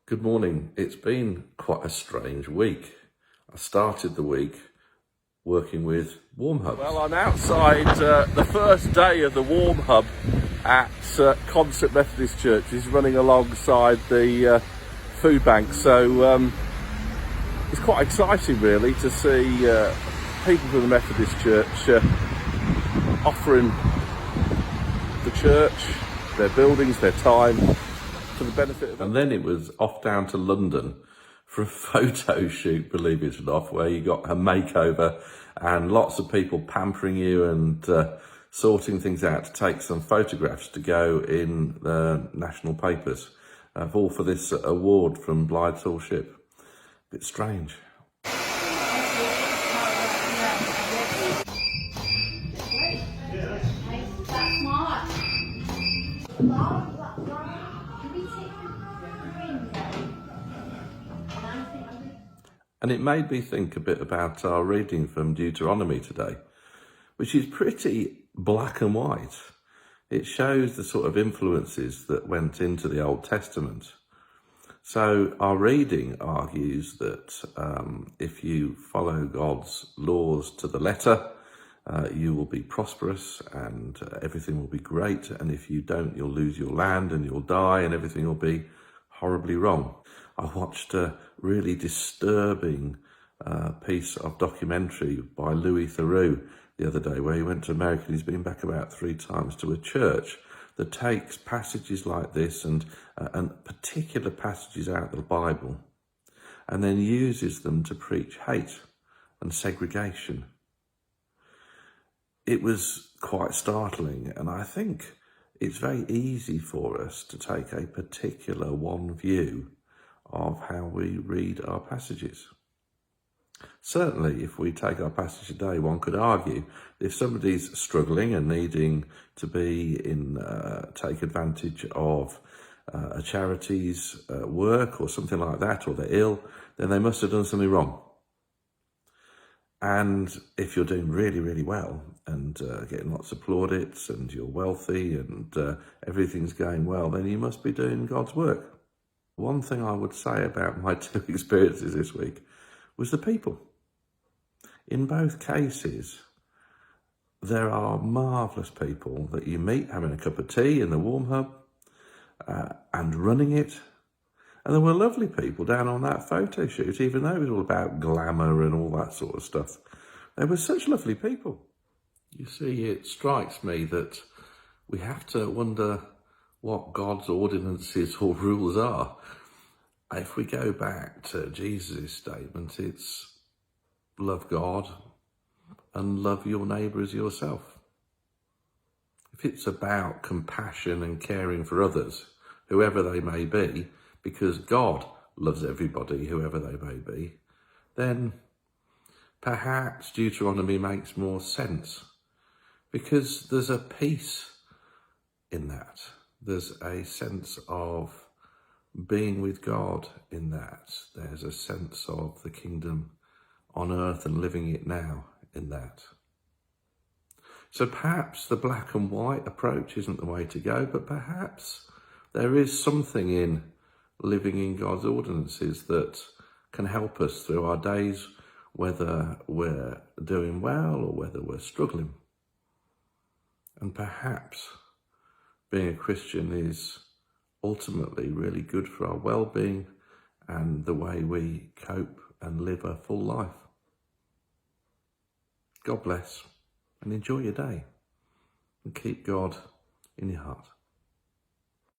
Good morning. It's been quite a strange week. I started the week working with Warm Hubs. Well, I'm outside the first day of the Warm Hub at Concert Methodist Church. It's running alongside the food bank. So it's quite exciting really to see people from the Methodist Church offering the church, their buildings, their time, for the benefit of. And then it was off down to London for a photo shoot, believe it or not, where you got a makeover and lots of people pampering you and sorting things out to take some photographs to go in the national papers, all for this award from Blythe Ship. Bit strange. And it made me think a bit about our reading from Deuteronomy today, which is pretty black and white. It shows the sort of influences that went into the Old Testament. So our reading argues that if you follow God's laws to the letter, you will be prosperous and everything will be great. And if you don't, you'll lose your land and you'll die and everything will be horribly wrong. I watched a really disturbing piece of documentary by Louis Theroux the other day where he went to America and he's been back about 3 times to a church that takes passages like this and particular passages out of the Bible and then uses them to preach hate and segregation. It was quite startling, and I think it's very easy for us to take a particular one view of how we read our passages. Certainly, if we take our passage today, one could argue if somebody's struggling and needing to be take advantage of a charity's work or something like that, or they're ill, then they must have done something wrong. And if you're doing really, really well and getting lots of plaudits and you're wealthy and everything's going well, then you must be doing God's work. One thing I would say about my 2 experiences this week was the people. In both cases, there are marvellous people that you meet having a cup of tea in the Warm Hub and running it. And there were lovely people down on that photo shoot, even though it was all about glamour and all that sort of stuff. They were such lovely people. You see, it strikes me that we have to wonder what God's ordinances or rules are. If we go back to Jesus' statement, it's love God and love your neighbour as yourself. If it's about compassion and caring for others, whoever they may be, because God loves everybody, whoever they may be, then perhaps Deuteronomy makes more sense, because there's a peace in that. There's a sense of being with God in that. There's a sense of the kingdom on earth and living it now in that. So perhaps the black and white approach isn't the way to go, but perhaps there is something in living in God's ordinances that can help us through our days, whether we're doing well or whether we're struggling. And perhaps being a Christian is ultimately really good for our well-being and the way we cope and live a full life. God bless and enjoy your day and keep God in your heart.